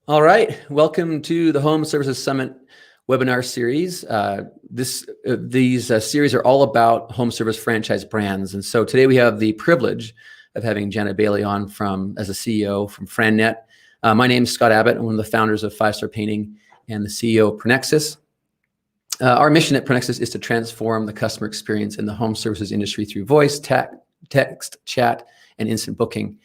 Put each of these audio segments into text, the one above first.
All right, welcome to the Home Services Summit webinar series. These series are all about home service franchise brands. And so today we have the privilege of having Jania Bailey on as a CEO from FranNet. My name is Scott Abbott. I'm one of the founders of 5-Star Painting and the CEO of ProNexis. Our mission at ProNexis is to transform the customer experience in the home services industry through voice, text, chat, and instant booking.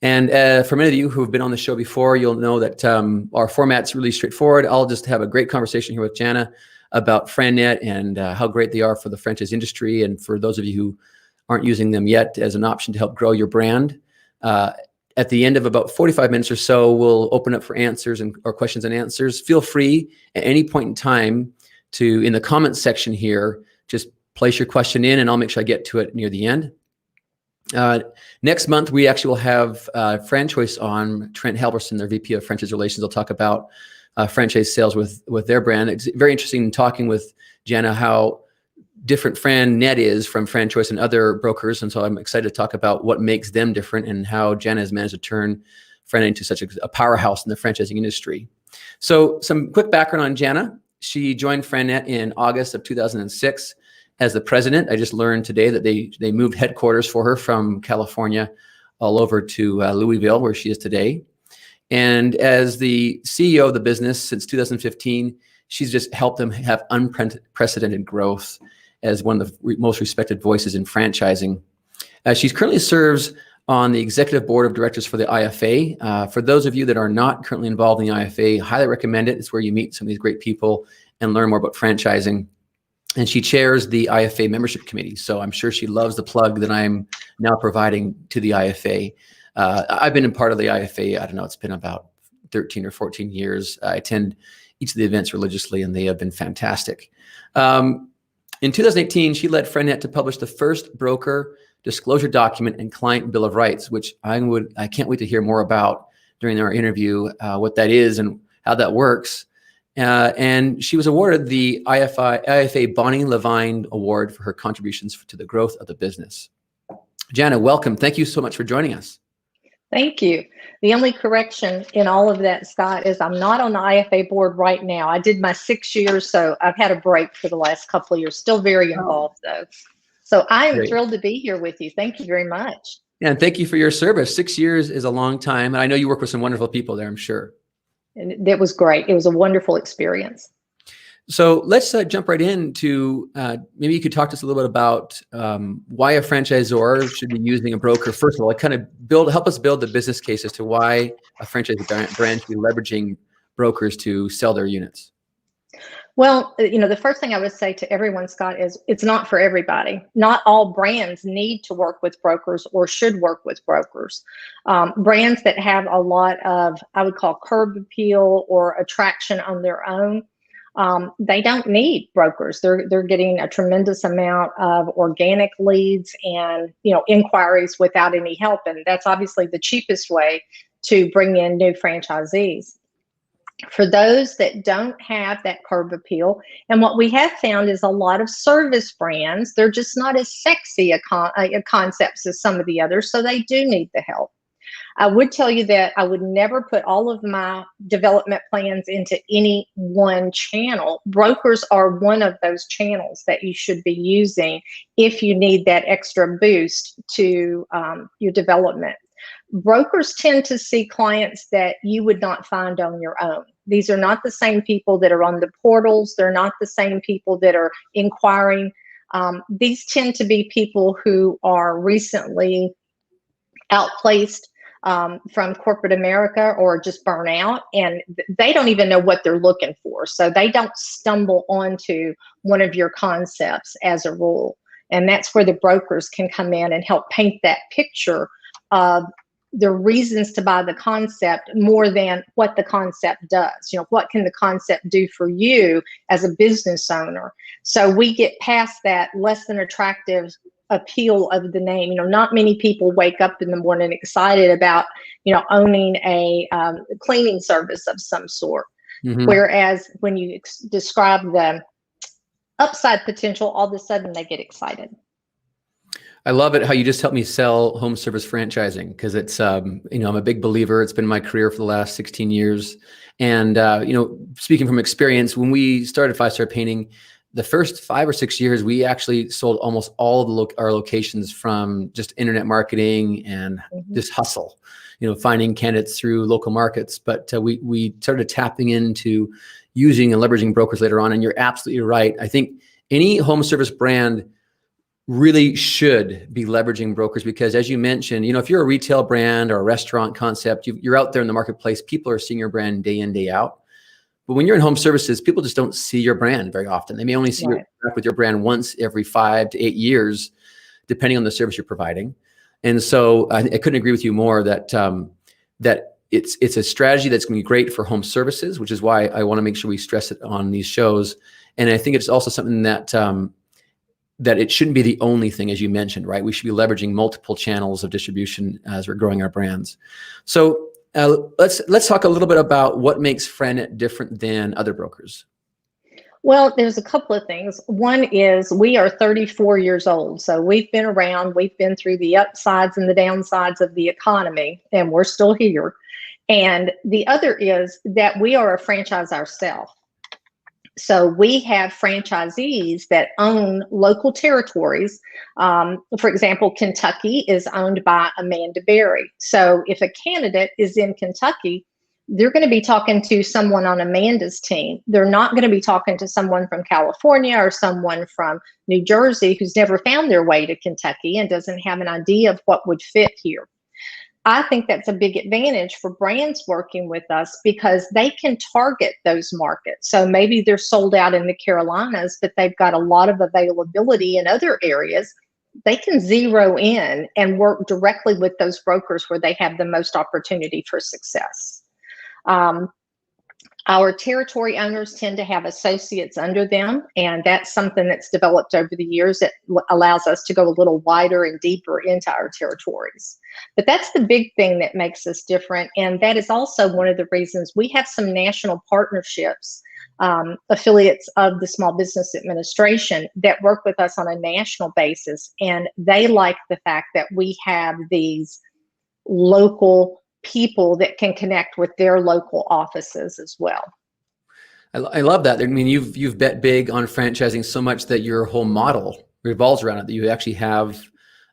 And for many of you who have been on the show before, you'll know that our format's really straightforward. I'll just have a great conversation here with Jania about FranNet and how great they are for the franchise industry, and for those of you who aren't using them yet as an option to help grow your brand. At the end of about 45 minutes or so, we'll open up for answers or questions and answers. Feel free at any point in time to, in the comments section here, just place your question in and I'll make sure I get to it near the end. Next month, we actually will have Franchoice on, Trent Halverson, their VP of Franchise Relations. They'll talk about franchise sales with their brand. It's very interesting talking with Jania how different FranNet is from Franchoice and other brokers. And so I'm excited to talk about what makes them different and how Jania has managed to turn FranNet into such a powerhouse in the franchising industry. So some quick background on Jania. She joined FranNet in August of 2006. As the president. I just learned today that they moved headquarters for her from California all over to Louisville, where she is today. And as the CEO of the business since 2015, she's just helped them have unprecedented growth as one of the most respected voices in franchising. She currently serves on the executive board of directors for the IFA. For those of you that are not currently involved in the IFA, highly recommend it. It's where you meet some of these great people and learn more about franchising. And she chairs the IFA membership committee. So I'm sure she loves the plug that I'm now providing to the IFA. I've been a part of the IFA, I don't know, it's been about 13 or 14 years. I attend each of the events religiously and they have been fantastic. In 2018, she led FranNet to publish the first broker disclosure document and client bill of rights, which I can't wait to hear more about during our interview, what that is and how that works. And she was awarded the IFA Bonnie Levine Award for her contributions to the growth of the business. Jania, welcome. Thank you so much for joining us. Thank you. The only correction in all of that, Scott, is I'm not on the IFA board right now. I did my 6 years, so I've had a break for the last couple of years. Still very involved, though. So I am thrilled to be here with you. Thank you very much. Yeah, and thank you for your service. 6 years is a long time. And I know you work with some wonderful people there, I'm sure. And it was great. It was a wonderful experience. So let's jump right into, maybe you could talk to us a little bit about why a franchisor should be using a broker. First of all, kind of help us build the business case as to why a franchise brand should be leveraging brokers to sell their units. Well, the first thing I would say to everyone, Scott, is it's not for everybody. Not all brands need to work with brokers or should work with brokers. Brands that have a lot of, I would call, curb appeal or attraction on their own, they don't need brokers. They're getting a tremendous amount of organic leads and inquiries without any help, and that's obviously the cheapest way to bring in new franchisees. For those that don't have that curb appeal, and what we have found is a lot of service brands, they're just not as sexy a concepts as some of the others, so they do need the help. I would tell you that I would never put all of my development plans into any one channel. Brokers are one of those channels that you should be using if you need that extra boost to your development. Brokers tend to see clients that you would not find on your own. These are not the same people that are on the portals. They're not the same people that are inquiring. These tend to be people who are recently outplaced from corporate America or just burn out, and they don't even know what they're looking for. So they don't stumble onto one of your concepts as a rule. And that's where the brokers can come in and help paint that picture of the reasons to buy the concept more than what the concept does. What can the concept do for you as a business owner? So we get past that less than attractive appeal of the name. Not many people wake up in the morning excited about, owning a cleaning service of some sort. Mm-hmm. Whereas when you describe the upside potential, all of a sudden they get excited. I love it how you just helped me sell home service franchising, because it's, I'm a big believer. It's been my career for the last 16 years. And, speaking from experience, when we started Five Star Painting, the first 5 or 6 years, we actually sold almost all of our locations from just internet marketing and just hustle, finding candidates through local markets. But we started tapping into using and leveraging brokers later on. And you're absolutely right. I think any home service brand really should be leveraging brokers, because as you mentioned, if you're a retail brand or a restaurant concept, you're out there in the marketplace, people are seeing your brand day in, day out. But when you're in home services, people just don't see your brand very often. They may only see you with your brand once every 5 to 8 years, depending on the service you're providing. And so I couldn't agree with you more that that it's a strategy that's going to be great for home services, which is why I want to make sure we stress it on these shows. And I think it's also something that that it shouldn't be the only thing, as you mentioned, right? We should be leveraging multiple channels of distribution as we're growing our brands. So let's talk a little bit about what makes FranNet different than other brokers. Well, there's a couple of things. One is we are 34 years old. So we've been around, we've been through the upsides and the downsides of the economy, and we're still here. And the other is that we are a franchise ourselves. So we have franchisees that own local territories. For example, Kentucky is owned by Amanda Berry. So if a candidate is in Kentucky, they're going to be talking to someone on Amanda's team. They're not going to be talking to someone from California or someone from New Jersey who's never found their way to Kentucky and doesn't have an idea of what would fit here. I think that's a big advantage for brands working with us, because they can target those markets. So maybe they're sold out in the Carolinas, but they've got a lot of availability in other areas. They can zero in and work directly with those brokers where they have the most opportunity for success. Our territory owners tend to have associates under them, and that's something that's developed over the years that allows us to go a little wider and deeper into our territories. But that's the big thing that makes us different, and that is also one of the reasons we have some national partnerships, affiliates of the Small Business Administration that work with us on a national basis, and they like the fact that we have these local people that can connect with their local offices as well. I love that. I mean, you've bet big on franchising so much that your whole model revolves around it, that you actually have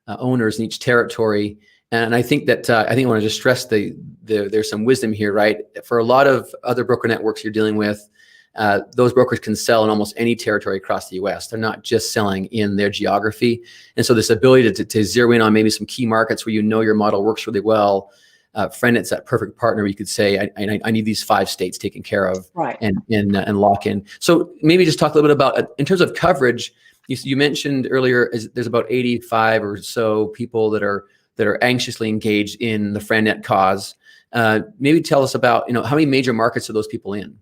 owners in each territory. And I think that I want to just stress there's some wisdom here, right? For a lot of other broker networks you're dealing with, those brokers can sell in almost any territory across the U.S. They're not just selling in their geography. And so this ability to zero in on maybe some key markets where your model works really well, FranNet's that perfect partner. You could say, I need these 5 states taken care of, right, and lock in. So maybe just talk a little bit about, in terms of coverage, you mentioned earlier, there's about 85 or so people that are anxiously engaged in the FranNet cause. Maybe tell us about, how many major markets are those people in?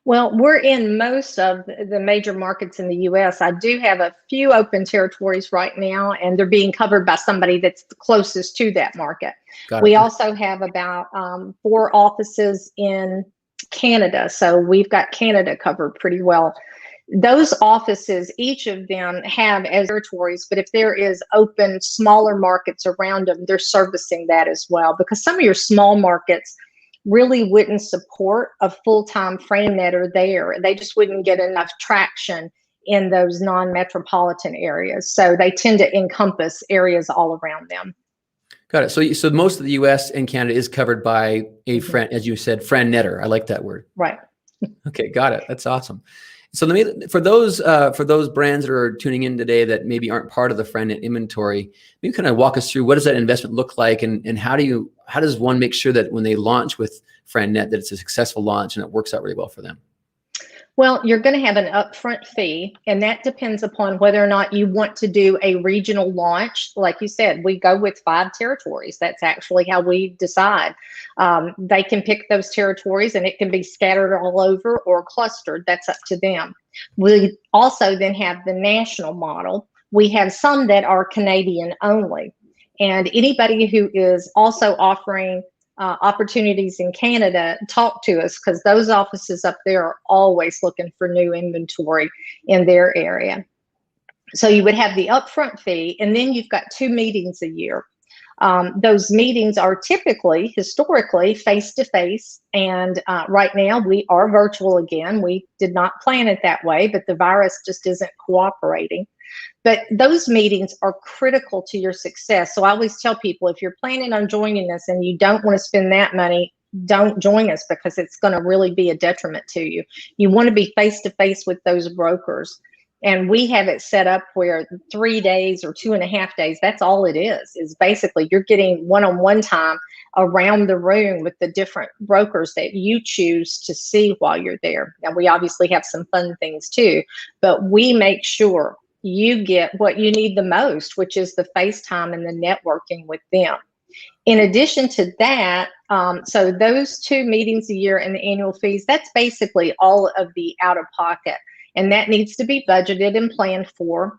Well, we're in most of the major markets in the U.S. I do have a few open territories right now, and they're being covered by somebody that's the closest to that market. We also have about 4 offices in Canada, so we've got Canada covered pretty well. Those offices, each of them have as territories, but if there is open smaller markets around them, they're servicing that as well, because some of your small markets really wouldn't support a full-time FranNetter there. They just wouldn't get enough traction in those non-metropolitan areas. So they tend to encompass areas all around them. Got it. So most of the U.S. and Canada is covered by a as you said, FranNetter. I like that word. Right. Okay, got it. That's awesome. So for those brands that are tuning in today that maybe aren't part of the FranNet inventory, maybe kind of walk us through, what does that investment look like, and how does one make sure that when they launch with FranNet that it's a successful launch and it works out really well for them? Well, you're going to have an upfront fee, and that depends upon whether or not you want to do a regional launch. Like you said, we go with 5 territories. That's actually how we decide. They can pick those territories, and it can be scattered all over or clustered. That's up to them. We also then have the national model. We have some that are Canadian only, and anybody who is also offering opportunities in Canada, talk to us, because those offices up there are always looking for new inventory in their area. So you would have the upfront fee, and then you've got 2 meetings a year. Those meetings are typically, historically, face-to-face, and right now we are virtual again. We did not plan it that way, but the virus just isn't cooperating. But those meetings are critical to your success. So I always tell people, if you're planning on joining us and you don't want to spend that money, don't join us, because it's going to really be a detriment to you. You want to be face-to-face with those brokers. And we have it set up where 3 days or 2.5 days, that's all it is basically you're getting one-on-one time around the room with the different brokers that you choose to see while you're there. Now, we obviously have some fun things too, but we make sure you get what you need the most, which is the FaceTime and the networking with them. In addition to that, so those 2 meetings a year and the annual fees, that's basically all of the out-of-pocket. And that needs to be budgeted and planned for.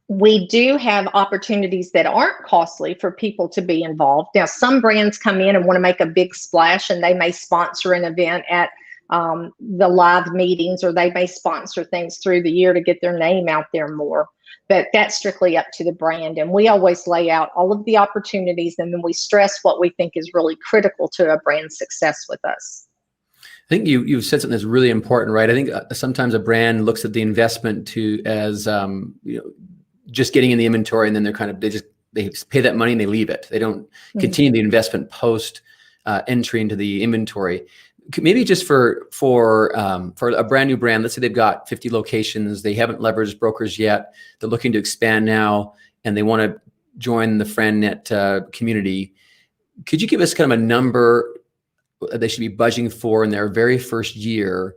We do have opportunities that aren't costly for people to be involved. Now, some brands come in and want to make a big splash, and they may sponsor an event at the live meetings, or they may sponsor things through the year to get their name out there more. But that's strictly up to the brand. And we always lay out all of the opportunities, and then we stress what we think is really critical to a brand's success with us. I think you've said something that's really important, right? I think sometimes a brand looks at the investment as just getting in the inventory, and then they pay that money and they leave it. They don't continue the investment post entry into the inventory. Maybe just for a brand new brand, let's say they've got 50 locations, they haven't leveraged brokers yet, they're looking to expand now, and they want to join the FranNet community. Could you give us kind of a number they should be budgeting for in their very first year,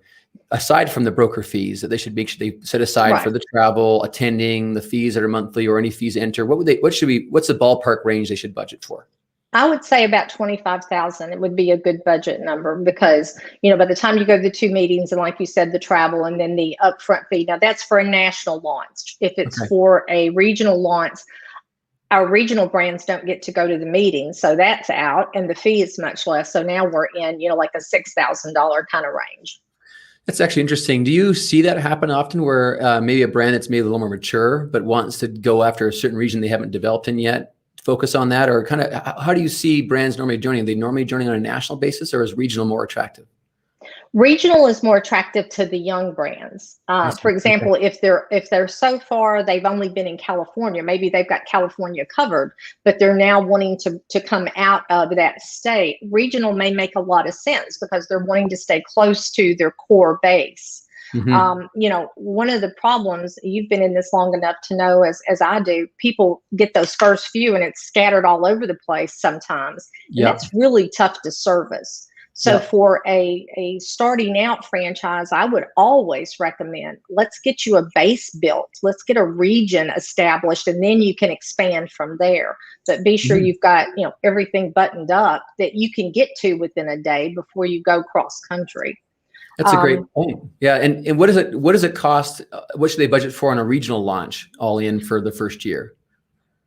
aside from the broker fees, that they should make sure they set aside for the travel, attending, the fees that are monthly, or any fees enter? What's the ballpark range they should budget for? I would say about 25,000. It would be a good budget number, because, by the time you go to the 2 meetings and, like you said, the travel and then the upfront fee. Now, that's for a national launch. If it's for a regional launch, our regional brands don't get to go to the meeting, so that's out, and the fee is much less. So now we're in, like a $6,000 kind of range. That's actually interesting. Do you see that happen often, where maybe a brand that's maybe a little more mature but wants to go after a certain region they haven't developed in yet, focus on that? Or kind of, how do you see brands normally joining? Are they normally joining on a national basis, or is regional more attractive? Regional is more attractive to the young brands. For example, if they're so far, they've only been in California, maybe they've got California covered, but they're now wanting to come out of that state. Regional may make a lot of sense, because they're wanting to stay close to their core base. One of the problems, you've been in this long enough to know, as I do, people get those first few and it's scattered all over the place sometimes. And that's really tough to service. So for a starting out franchise, I would always recommend, let's get you a base built. Let's get a region established, and then you can expand from there. But be sure you've got, everything buttoned up that you can get to within a day before you go cross country. That's a great point. Yeah. And what does it cost? What should they budget for on a regional launch, all in, for the first year?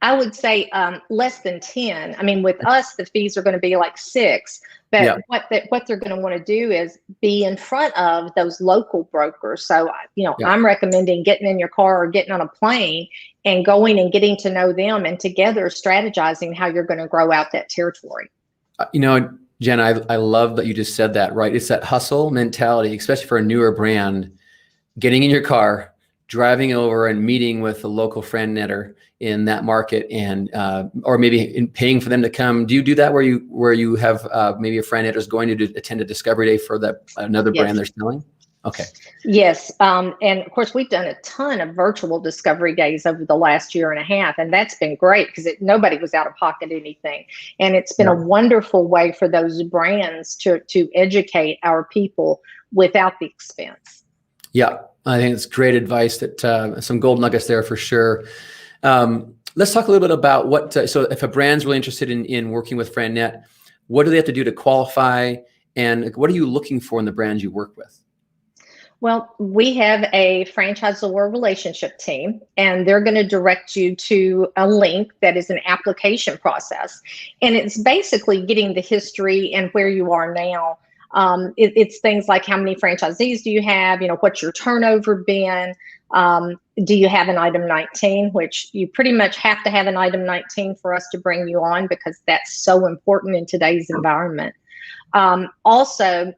I would say less than 10. I mean, with us, the fees are going to be like 6. But what they're going to want to do is be in front of those local brokers. So, I'm recommending getting in your car or getting on a plane and going and getting to know them, and together strategizing how you're going to grow out that territory. Jen, I love that you just said that, right? It's that hustle mentality, especially for a newer brand, getting in your car, driving over and meeting with a local FranNetter in that market, and or maybe paying for them to come. Do you do that where you have maybe a FranNetter is going to attend a discovery day for another brand they're selling? Okay. Yes. And of course, we've done a ton of virtual discovery days over the last 1.5 years, and that's been great, because nobody was out of pocket anything. And it's been a wonderful way for those brands to educate our people without the expense. Yeah. I think it's great advice, that some gold nuggets there for sure. Let's talk a little bit about so if a brand's really interested in working with FranNet, what do they have to do to qualify, and what are you looking for in the brands you work with? Well, we have a franchisor relationship team, and they're going to direct you to a link that is an application process. And it's basically getting the history and where you are now It's things like, how many franchisees do you have? What's your turnover been? Do you have an item 19, which you pretty much have to have an item 19 for us to bring you on, because that's so important in today's environment. Also,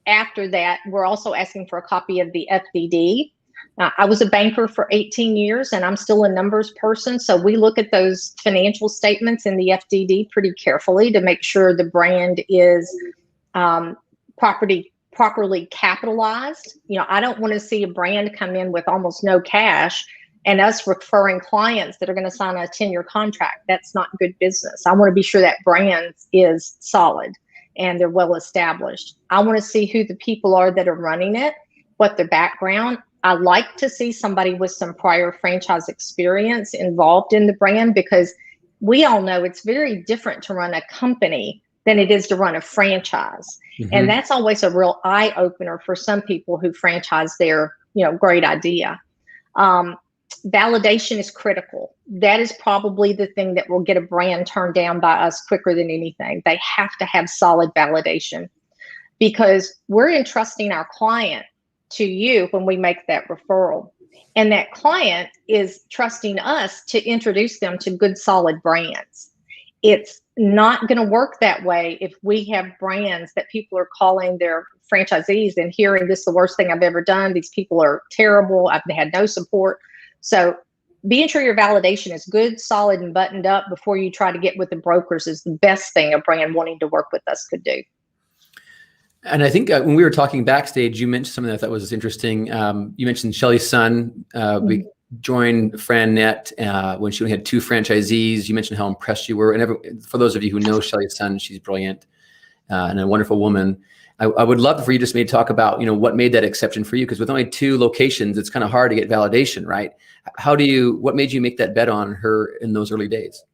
after that, we're also asking for a copy of the FDD. I was a banker for 18 years and I'm still a numbers person. So we look at those financial statements in the FDD pretty carefully to make sure the brand is properly capitalized. I don't want to see a brand come in with almost no cash and us referring clients that are going to sign a 10-year contract. That's not good business. I want to be sure that brand is solid and they're well established. I want to see who the people are that are running it, what their background. I like to see somebody with some prior franchise experience involved in the brand, because we all know it's very different to run a company than it is to run a franchise. Mm-hmm. And that's always a real eye opener for some people who franchise their, great idea. Validation is critical. That is probably the thing that will get a brand turned down by us quicker than anything. They have to have solid validation, because we're entrusting our client to you when we make that referral. And that client is trusting us to introduce them to good, solid brands. It's not going to work that way if we have brands that people are calling their franchisees and hearing, this is the worst thing I've ever done. These people are terrible. I've had no support. So being sure your validation is good, solid, and buttoned up before you try to get with the brokers is the best thing a brand wanting to work with us could do. And I think when we were talking backstage, you mentioned something that I thought was interesting. You mentioned Shellys Son. We joined FranNet when she only had 2 franchisees. You mentioned how impressed you were. And for those of you who know Shellys Son, she's brilliant and a wonderful woman. I would love for you just maybe talk about, what made that exception for you? Because with only 2 locations, it's kind of hard to get validation, right? What made you make that bet on her in those early days?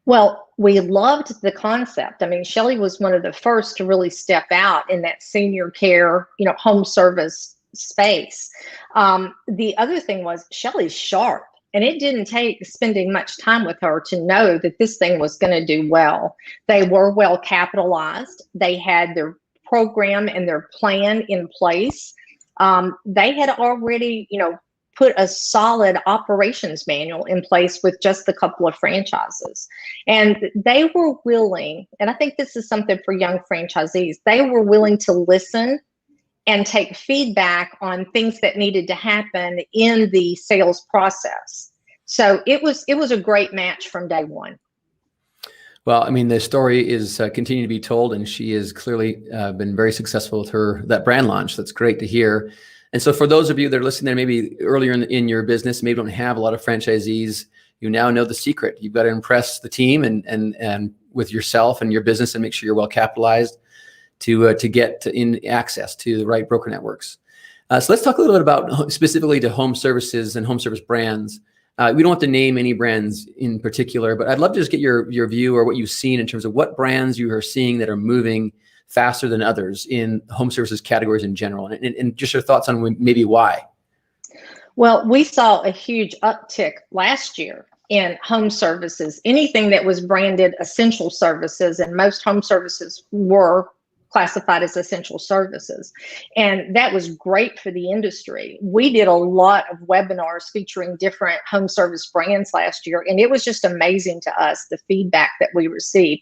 Well, we loved the concept. I mean, Shelley was one of the first to really step out in that senior care, home service space. The other thing was Shelley's sharp, and it didn't take spending much time with her to know that this thing was going to do well. They were well capitalized. They had their program and their plan in place. They had already, put a solid operations manual in place with just a couple of franchises. And they were willing, and I think this is something for young franchisees, they were willing to listen and take feedback on things that needed to happen in the sales process. So it was a great match from day one. Well, I mean, the story is continuing to be told, and she has clearly been very successful with that brand launch. That's great to hear. And so for those of you that are listening there, maybe earlier in your business, maybe don't have a lot of franchisees, you now know the secret. You've got to impress the team and with yourself and your business, and make sure you're well capitalized to get in access to the right broker networks. So let's talk a little bit about specifically to home services and home service brands. We don't have to name any brands in particular, but I'd love to just get your view or what you've seen in terms of what brands you are seeing that are moving faster than others in home services categories in general, and just your thoughts on maybe why. Well, we saw a huge uptick last year in home services, anything that was branded essential services, and most home services were classified as essential services. And that was great for the industry. We did a lot of webinars featuring different home service brands last year, and it was just amazing to us, the feedback that we received.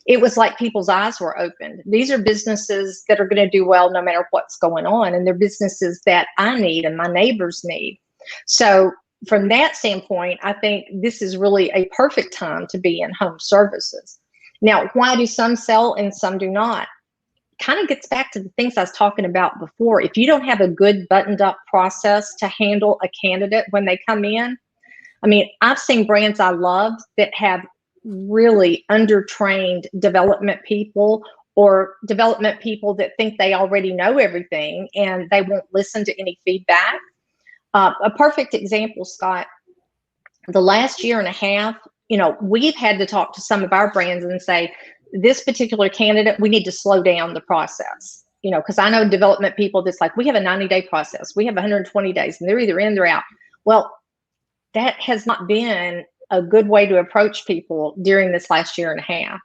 It was like people's eyes were opened. These are businesses that are going to do well no matter what's going on, and they're businesses that I need and my neighbors need. So from that standpoint, I think this is really a perfect time to be in home services. Now, why do some sell and some do not? Kind of gets back to the things I was talking about before. If you don't have a good buttoned up process to handle a candidate when they come in, I mean, I've seen brands I love that have really undertrained development people, or development people that think they already know everything and they won't listen to any feedback. A perfect example, Scott, the last year and a half, we've had to talk to some of our brands and say, this particular candidate, we need to slow down the process, because I know development people that's like, we have a 90-day process, we have 120 days, and they're either in or out. Well, that has not been a good way to approach people during this last year and a half.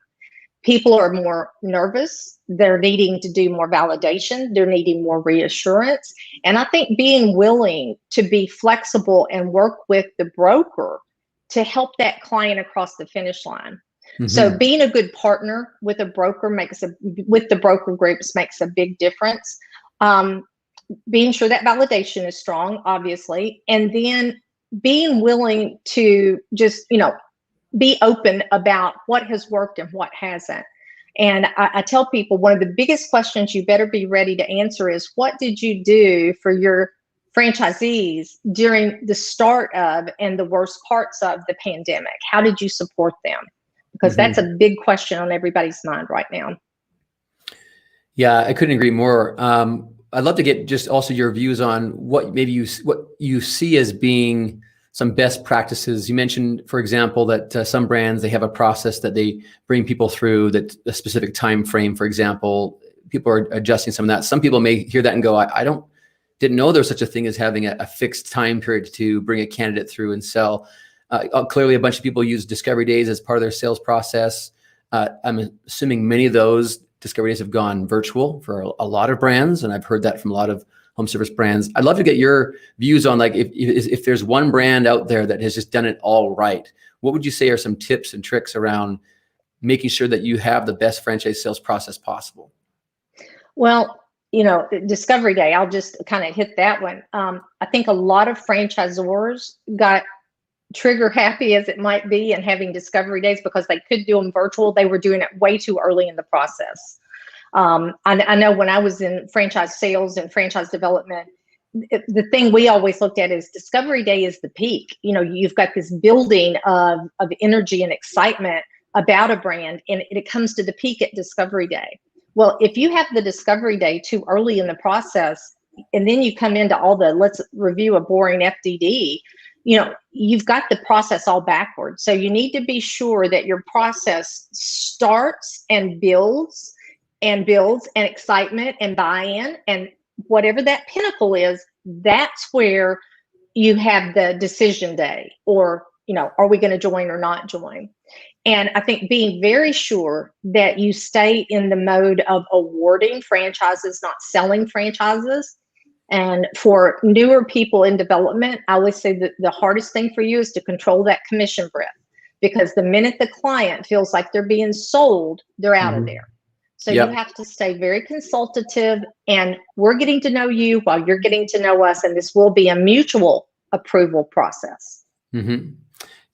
People are more nervous. They're needing to do more validation. They're needing more reassurance. And I think being willing to be flexible and work with the broker to help that client across the finish line. So being a good partner with a broker with the broker groups makes a big difference. Being sure that validation is strong, obviously, and then being willing to just, be open about what has worked and what hasn't. And I tell people one of the biggest questions you better be ready to answer is, what did you do for your franchisees during the start of and the worst parts of the pandemic? How did you support them? Because that's a big question on everybody's mind right now. Yeah, I couldn't agree more. I'd love to get just also your views on what you see as being some best practices. You mentioned, for example, that some brands, they have a process that they bring people through, that a specific time frame, for example. People are adjusting some of that. Some people may hear that and go, I didn't know there's such a thing as having a fixed time period to bring a candidate through and sell. Clearly, a bunch of people use discovery days as part of their sales process. I'm assuming many of those discovery days have gone virtual for a lot of brands, and I've heard that from a lot of home service brands. I'd love to get your views on, like, if there's one brand out there that has just done it all right, what would you say are some tips and tricks around making sure that you have the best franchise sales process possible? Well, discovery day, I'll just kind of hit that one. I think a lot of franchisors got trigger happy, as it might be, and having discovery days because they could do them virtual. They were doing it way too early in the process. I know when I was in franchise sales and franchise development, the thing we always looked at is discovery day is the peak. You've got this building of energy and excitement about a brand, and it comes to the peak at discovery day. Well, if you have the discovery day too early in the process, and then you come into all the let's review a boring FDD, you've got the process all backwards. So you need to be sure that your process starts and builds and excitement and buy-in, and whatever that pinnacle is, that's where you have the decision day, or, are we going to join or not join? And I think being very sure that you stay in the mode of awarding franchises, not selling franchises. And for newer people in development, I would say that the hardest thing for you is to control that commission breath, because the minute the client feels like they're being sold, they're out of there. So you have to stay very consultative, and we're getting to know you while you're getting to know us, and this will be a mutual approval process.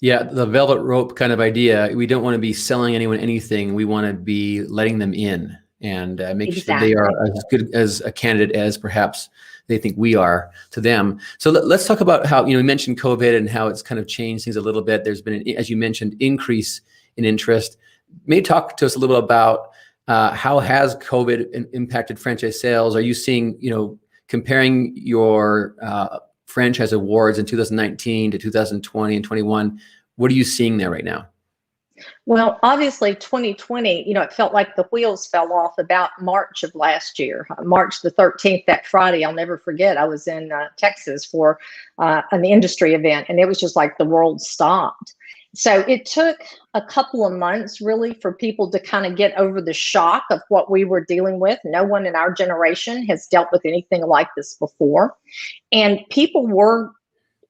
Yeah, the velvet rope kind of idea. We don't want to be selling anyone anything. We want to be letting them in and make sure they are as good as a candidate as perhaps they think we are to them. So let's talk about how, you mentioned COVID and how it's kind of changed things a little bit. There's been, as you mentioned, increase in interest. Maybe talk to us a little about how has COVID impacted franchise sales? Are you seeing, comparing your franchise awards in 2019 to 2020 and 21, what are you seeing there right now? Well, obviously 2020, it felt like the wheels fell off about March of last year, March the 13th, that Friday. I'll never forget. I was in Texas for an industry event, and it was just like the world stopped. So it took a couple of months really for people to kind of get over the shock of what we were dealing with. No one in our generation has dealt with anything like this before. And people were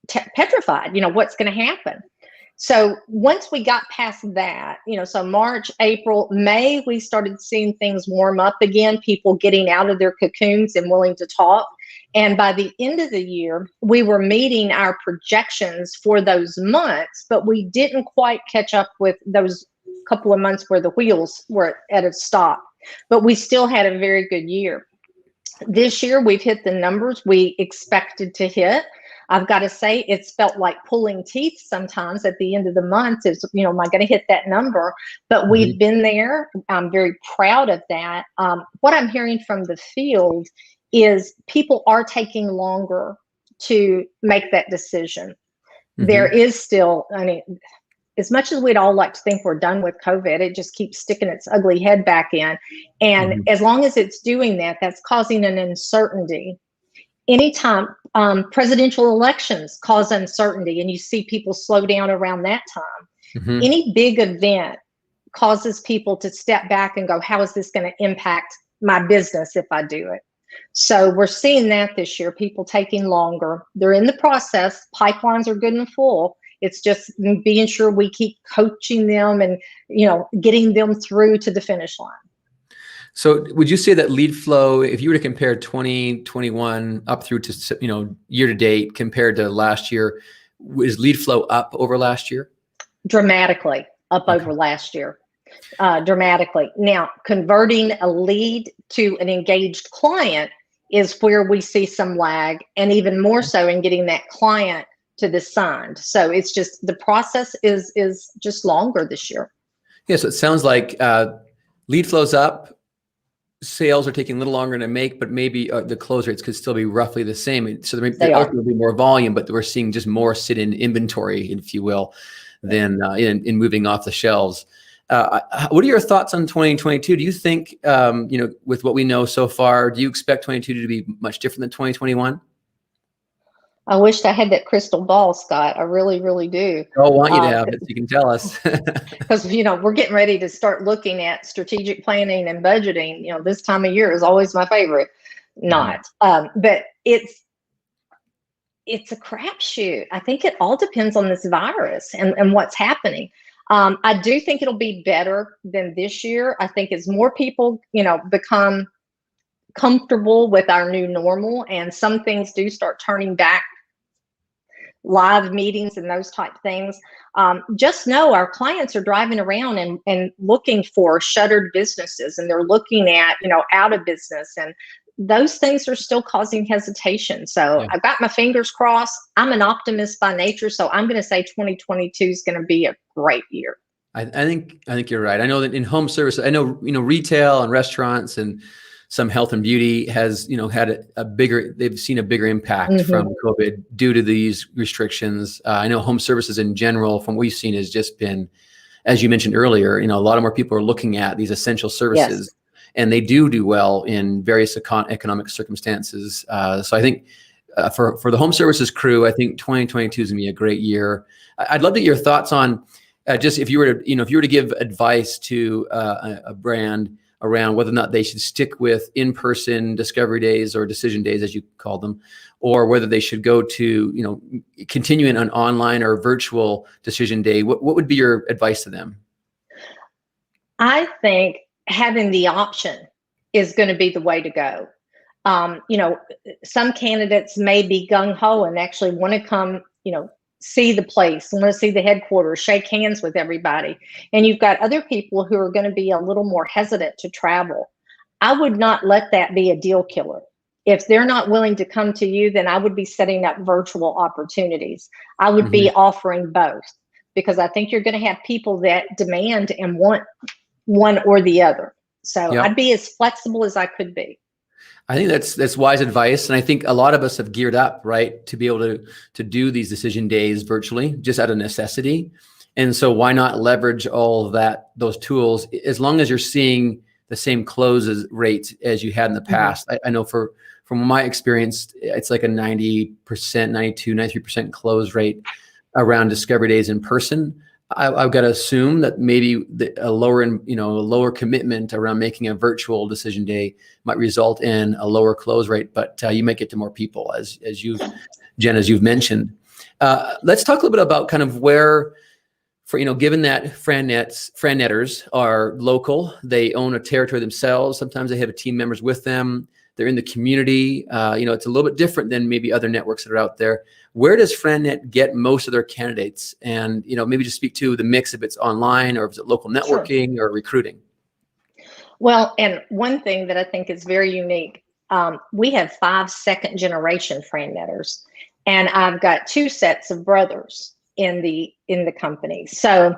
petrified, what's going to happen. So once we got past that, so March, April, May, we started seeing things warm up again, people getting out of their cocoons and willing to talk. And by the end of the year, we were meeting our projections for those months, but we didn't quite catch up with those couple of months where the wheels were at a stop. But we still had a very good year. This year, we've hit the numbers we expected to hit. I've got to say, it's felt like pulling teeth sometimes at the end of the month. Is, am I going to hit that number? But we've been there. I'm very proud of that. What I'm hearing from the field is people are taking longer to make that decision. There is still, as much as we'd all like to think we're done with COVID, it just keeps sticking its ugly head back in. And as long as it's doing that, that's causing an uncertainty. Anytime presidential elections cause uncertainty, and you see people slow down around that time, any big event causes people to step back and go, how is this going to impact my business if I do it? So we're seeing that this year, people taking longer. They're in the process. Pipelines are good and full. It's just being sure we keep coaching them and, getting them through to the finish line. So would you say that lead flow, if you were to compare 2021 up through to, year to date compared to last year, is lead flow up over last year? Dramatically up over last year. Dramatically. Now, converting a lead to an engaged client is where we see some lag, and even more so in getting that client to the signed. So it's just the process is just longer this year. Yeah, so it sounds like lead flow's up, sales are taking a little longer to make, but maybe the close rates could still be roughly the same. So there ultimately be more volume, but we're seeing just more sit in inventory, if you will, than in moving off the shelves. What are your thoughts on 2022? Do you think, with what we know so far, do you expect 22 to be much different than 2021? I wish I had that crystal ball, Scott. I really, really do. I want you to have it, so you can tell us. Because, we're getting ready to start looking at strategic planning and budgeting. This time of year is always my favorite. But it's a crapshoot. I think it all depends on this virus and what's happening. I do think it'll be better than this year. I think as more people, become comfortable with our new normal and some things do start turning back, live meetings and those type things, just know our clients are driving around and looking for shuttered businesses, and they're looking at, out of business, and those things are still causing hesitation. So I've got my fingers crossed. I'm an optimist by nature, so I'm going to say 2022 is going to be a great year. I think you're right. I know that in home service, I know, retail and restaurants and some health and beauty has, had they've seen a bigger impact from COVID due to these restrictions. I know home services in general, from what we've seen, has just been, as you mentioned earlier, a lot more people are looking at these essential services, and they do well in various economic circumstances. So I think for the home services crew, I think 2022 is gonna be a great year. I'd love to get your thoughts on just if you were to give advice to a brand around whether or not they should stick with in-person discovery days or decision days, as you call them, or whether they should go to, continuing an online or virtual decision day. What would be your advice to them? I think having the option is going to be the way to go. Some candidates may be gung-ho and actually want to come, see the place, want to see the headquarters, shake hands with everybody. And you've got other people who are going to be a little more hesitant to travel. I would not let that be a deal killer. If they're not willing to come to you, then I would be setting up virtual opportunities. I would be offering both, because I think you're going to have people that demand and want one or the other. So I'd be as flexible as I could be. I think that's wise advice. And I think a lot of us have geared up, right, to be able to do these decision days virtually, just out of necessity. And so why not leverage all of those tools, as long as you're seeing the same closes rates as you had in the past. I know from my experience, it's like a 90%, 92, 93% close rate around discovery days in person. I've got to assume that maybe a lower commitment around making a virtual decision day might result in a lower close rate, but you might get to more people, as you've mentioned. Let's talk a little bit about kind of where, given that FranNetters are local, they own a territory themselves. Sometimes they have team members with them. They're in the community. It's a little bit different than maybe other networks that are out there. Where does FranNet get most of their candidates? And, maybe just speak to the mix, if it's online or if it's local networking or recruiting. Well, and one thing that I think is very unique, we have 5 second-generation FranNetters, and I've got 2 sets of brothers in the company. So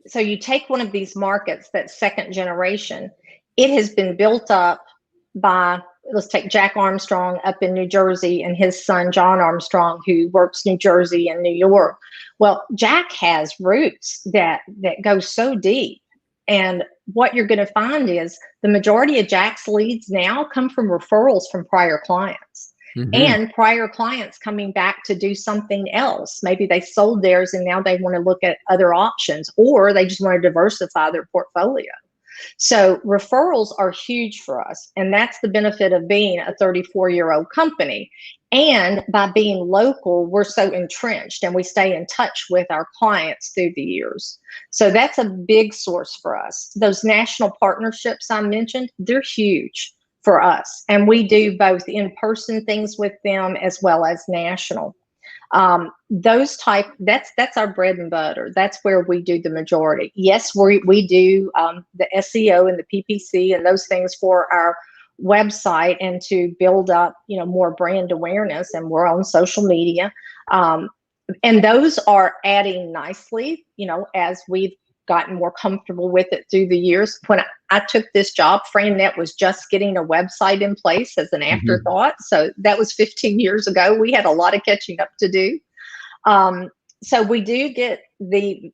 so you take one of these markets that's second generation, it has been built up by, let's take Jack Armstrong up in New Jersey and his son, John Armstrong, who works New Jersey and New York. Well, Jack has roots that go so deep. And what you're going to find is the majority of Jack's leads now come from referrals from prior clients. and prior clients coming back to do something else. Maybe they sold theirs and now they want to look at other options, or they just want to diversify their portfolio. So referrals are huge for us. And that's the benefit of being a 34-year-old company. And by being local, we're so entrenched and we stay in touch with our clients through the years. So that's a big source for us. Those national partnerships I mentioned, they're huge for us. And we do both in-person things with them as well as national. That's our bread and butter. That's where we do the majority. Yes, we do the SEO and the PPC and those things for our website and to build up, more brand awareness, and we're on social media. And those are adding nicely, as we've gotten more comfortable with it through the years. When I took this job, FranNet was just getting a website in place as an afterthought. So that was 15 years ago. We had a lot of catching up to do. So we do get the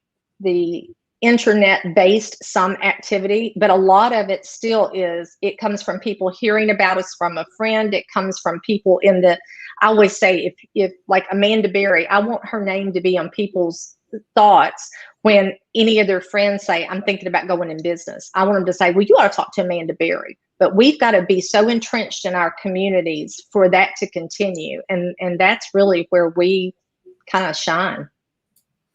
internet-based some activity, but a lot of it still it comes from people hearing about us from a friend. It comes from people I always say, if like Amanda Berry, I want her name to be on people's thoughts when any of their friends say, I'm thinking about going in business. I want them to say, well, you ought to talk to Amanda Berry. But we've got to be so entrenched in our communities for that to continue. And that's really where we kind of shine.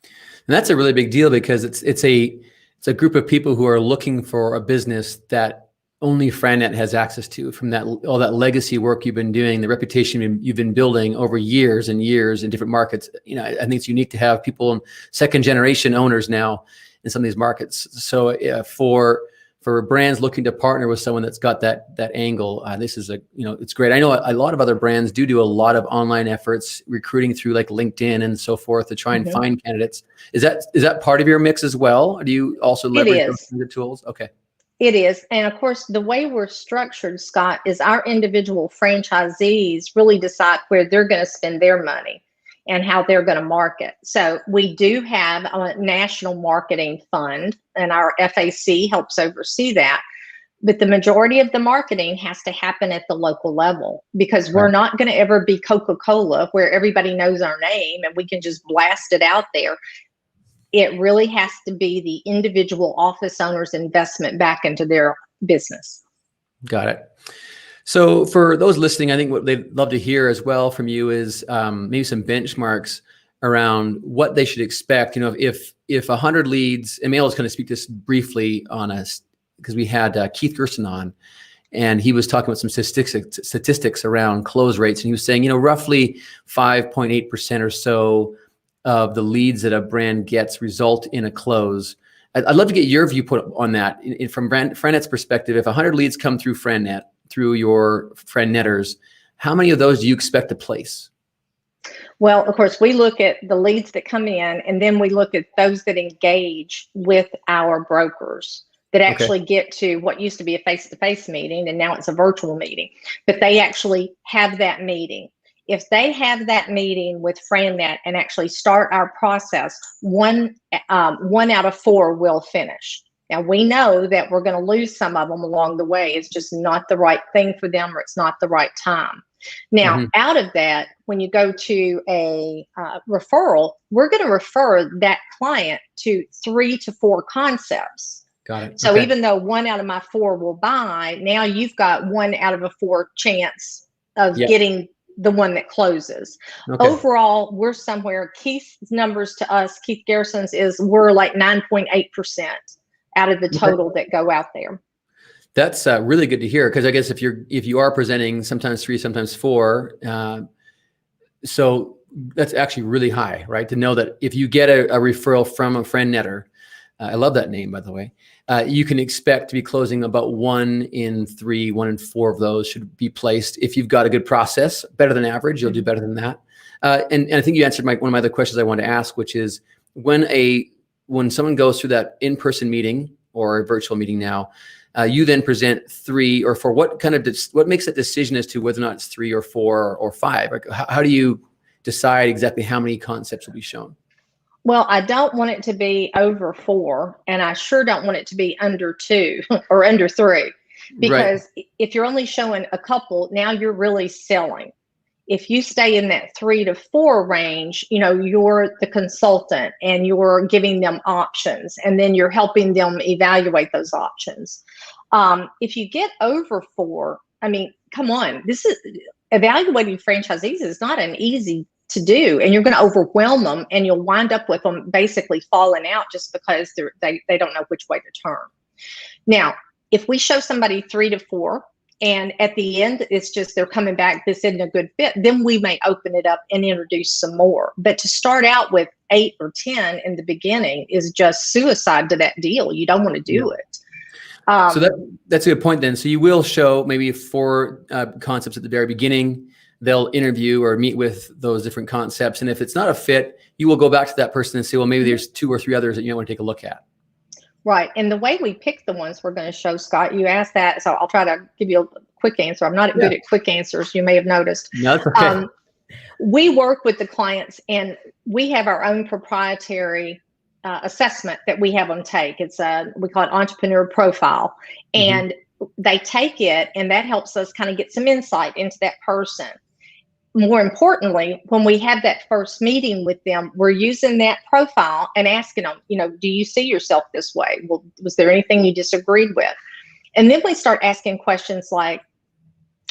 And that's a really big deal, because it's a group of people who are looking for a business that only FranNet has access to, from all that legacy work you've been doing, the reputation you've been building over years and years in different markets. I think it's unique to have people, second generation owners now in some of these markets. So for brands looking to partner with someone that's got that angle, this is it's great. I know a lot of other brands do a lot of online efforts, recruiting through like LinkedIn and so forth to try and find candidates. Is that part of your mix as well? Or do you also leverage those kinds of tools? Okay. It is. And of course, the way we're structured, Scott, is our individual franchisees really decide where they're going to spend their money and how they're going to market. So we do have a national marketing fund, and our FAC helps oversee that. But the majority of the marketing has to happen at the local level, because we're not going to ever be Coca-Cola where everybody knows our name and we can just blast it out there. It really has to be the individual office owner's investment back into their business. Got it. So for those listening, I think what they'd love to hear as well from you is maybe some benchmarks around what they should expect. If 100 leads, and Mail is going to speak this briefly on us, because we had Keith Gerson on, and he was talking about some statistics around close rates. And he was saying, roughly 5.8% or so of the leads that a brand gets result in a close. I'd love to get your viewpoint on that. From FranNet's perspective, if 100 leads come through FranNet, through your FranNetters, how many of those do you expect to place? Well, of course, we look at the leads that come in, and then we look at those that engage with our brokers, that actually get to what used to be a face-to-face meeting, and now it's a virtual meeting. But they actually have that meeting. If they have that meeting with FranNet and actually start our process, one out of 4 will finish. Now, we know that we're going to lose some of them along the way. It's just not the right thing for them, or it's not the right time. Now, out of that, when you go to a referral, we're going to refer that client to 3 to 4 concepts. Got it. So even though 1 out of my 4 will buy, now you've got 1 out of a 4 chance of getting the one that closes. Overall, we're somewhere, Keith's numbers to us, Keith Garrison's, we're like 9.8% out of the total that go out there. That's really good to hear, because I guess if you are presenting sometimes 3, sometimes 4, so that's actually really high, right? To know that if you get a referral from a FranNetter, I love that name, by the way, you can expect to be closing about 1 in 3, 1 in 4 of those should be placed. If you've got a good process, better than average, you'll do better than that. And I think you answered one of my other questions I wanted to ask, which is when someone goes through that in-person meeting or a virtual meeting now, you then present 3 or 4. What makes that decision as to whether or not it's 3 or 4 or 5? Like, how do you decide exactly how many concepts will be shown? Well, I don't want it to be over 4, and I sure don't want it to be under 2 or under 3, because if you're only showing a couple, now you're really selling. if you stay in that 3 to 4 range, you're the consultant and you're giving them options, and then you're helping them evaluate those options. If you get over 4, I mean, come on, this is evaluating franchisees is not an easy to do, and you're going to overwhelm them, and you'll wind up with them basically falling out just because they don't know which way to turn. Now, if we show somebody 3 to 4, and at the end, it's just they're coming back, this isn't a good fit, then we may open it up and introduce some more. But to start out with 8 or 10 in the beginning is just suicide to that deal. You don't want to do it. So that's a good point then. So you will show maybe 4 concepts at the very beginning. They'll interview or meet with those different concepts. And if it's not a fit, you will go back to that person and say, well, maybe there's 2 or 3 others that you want to take a look at. Right. And the way we pick the ones we're going to show, Scott, you asked that, so I'll try to give you a quick answer. I'm not good at quick answers, you may have noticed. No, that's okay. We work with the clients, and we have our own proprietary assessment that we have them take. It's we call it entrepreneur profile. And they take it, and that helps us kind of get some insight into that person. More importantly, when we have that first meeting with them, we're using that profile and asking them, do you see yourself this way? Well, was there anything you disagreed with? And then we start asking questions like,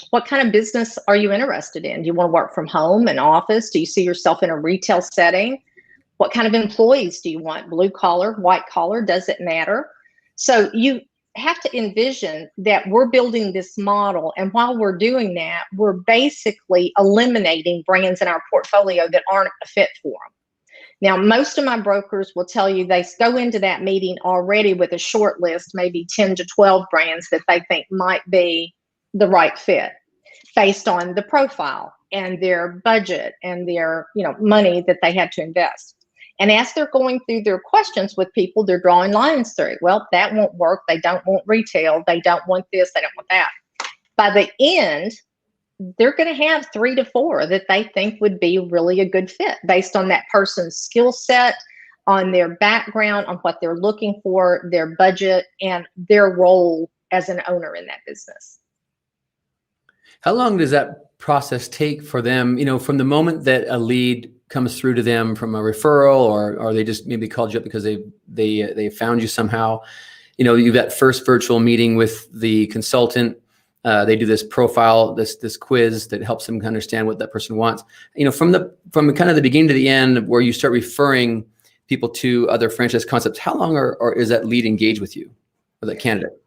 what kind of business are you interested in? Do you want to work from home, an office? Do you see yourself in a retail setting? What kind of employees do you want? Blue collar, white collar, does it matter? So you have to envision that we're building this model, and while we're doing that, we're basically eliminating brands in our portfolio that aren't a fit for them. Now, most of my brokers will tell you they go into that meeting already with a short list, maybe 10 to 12 brands that they think might be the right fit based on the profile and their budget and their money that they had to invest. And as they're going through their questions with people, they're drawing lines through. Well, that won't work. They don't want retail. They don't want this. They don't want that. By the end, they're going to have 3 to 4 that they think would be really a good fit based on that person's skill set, on their background, on what they're looking for, their budget, and their role as an owner in that business. How long does that process take for them, from the moment that a lead comes through to them from a referral, or they just maybe called you up because they found you somehow? You've that first virtual meeting with the consultant. They do this profile, this quiz that helps them understand what that person wants. From kind of the beginning to the end, where you start referring people to other franchise concepts, how long or is that lead engaged with you, or that candidate?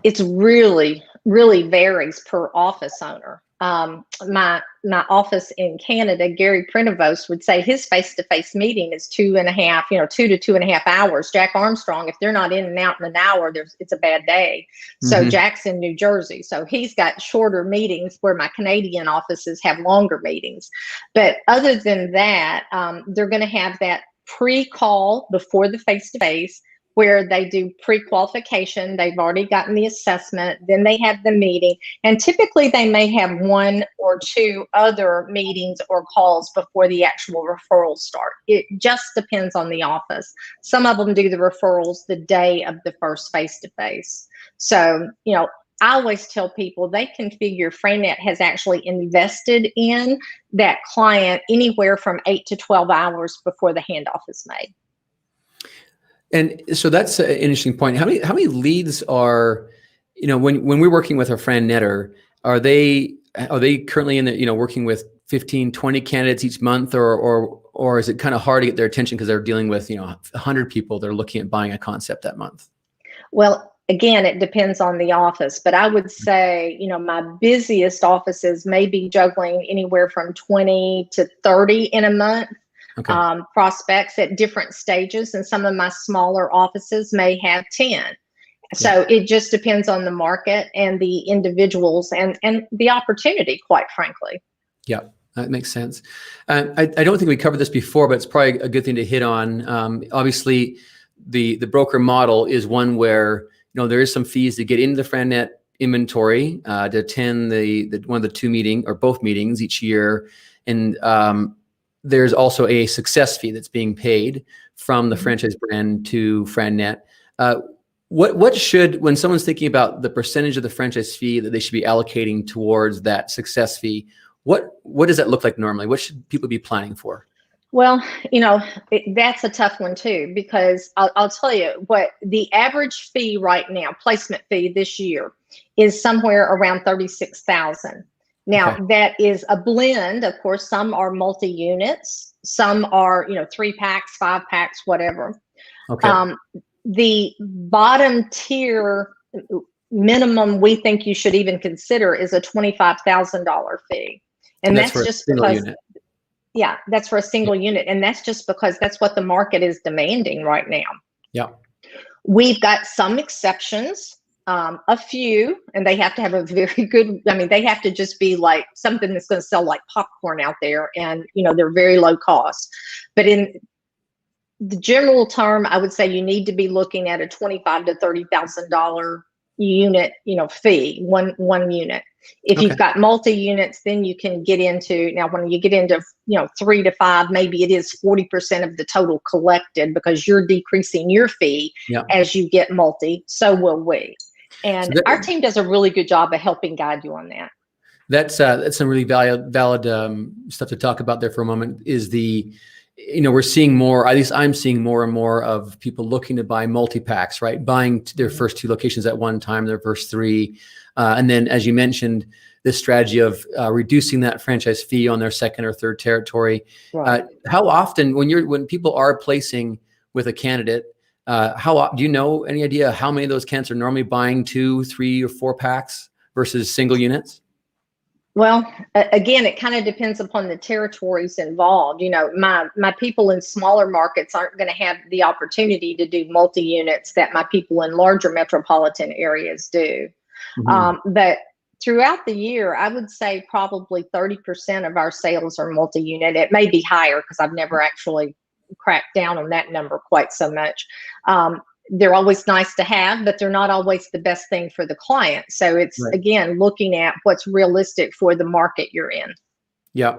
It's really varies per office owner. My office in Canada, Gary Prenevos, would say his face-to-face meeting is 2 to 2.5 hours. Jack Armstrong, if they're not in and out in an hour, it's a bad day. So Jack's in New Jersey, so he's got shorter meetings, where my Canadian offices have longer meetings. But other than that, they're going to have that pre-call before the face-to-face, where they do pre-qualification. They've already gotten the assessment, then they have the meeting, and typically they may have 1 or 2 other meetings or calls before the actual referrals start. It just depends on the office. Some of them do the referrals the day of the first face-to-face. So, I always tell people they can figure FranNet has actually invested in that client anywhere from 8 to 12 hours before the handoff is made. And so that's an interesting point. How many leads are, when we're working with a FranNetter, are they currently in the, working with 15, 20 candidates each month, or is it kind of hard to get their attention because they're dealing with, 100 people they're looking at buying a concept that month? Well, again, it depends on the office, but I would say, my busiest offices may be juggling anywhere from 20 to 30 in a month. Okay. Prospects at different stages, and some of my smaller offices may have 10. So it just depends on the market and the individuals and the opportunity, quite frankly. Yeah, that makes sense. I don't think we covered this before, but it's probably a good thing to hit on. Obviously, the broker model is one where there is some fees to get into the FranNet inventory, to attend the one of the 2 meeting or both meetings each year, and there's also a success fee that's being paid from the franchise brand to FranNet. What should, when someone's thinking about the percentage of the franchise fee that they should be allocating towards that success fee, What does that look like normally? What should people be planning for? Well, that's a tough one too, because I'll tell you what the average fee right now, placement fee this year, is somewhere around 36,000. Now, Okay. that is a blend. Of course, some are multi-units, some are, 3 packs, 5 packs, whatever. Okay. The bottom tier minimum we think you should even consider is a $25,000 fee. And That's that's for a just single because, unit. yeah, that's for a Yeah. single unit. And that's just because that's what the market is demanding right now. Yeah. We've got some exceptions, a few, and they have to have a very good, they have to just be like something that's going to sell like popcorn out there, and, they're very low cost. But in the general term, I would say you need to be looking at a $25,000 to $30,000 unit, fee, one unit. If Okay. you've got multi-units, then you can get into, now when you get into, 3 to 5, maybe it is 40% of the total collected, because you're decreasing your fee Yeah. as you get multi. So will we. And So our team does a really good job of helping guide you on that. that's some really valid stuff to talk about there for a moment. Is we're seeing more, at least I'm seeing more and more of people looking to buy multi-packs, right? Buying their first 2 locations at one time, their first 3. And then, as you mentioned, this strategy of reducing that franchise fee on their second or third territory. Right. How often, when people are placing with a candidate, do you know any idea how many of those candidates are normally buying 2, 3, or 4 packs versus single units? Well, again, it kind of depends upon the territories involved. My people in smaller markets aren't going to have the opportunity to do multi-units that my people in larger metropolitan areas do. Mm-hmm. But throughout the year, I would say probably 30% of our sales are multi-unit. It may be higher because I've never actually cracked down on that number quite so much. They're always nice to have, but they're not always the best thing for the client. So it's, Right. again, looking at what's realistic for the market you're in. Yeah.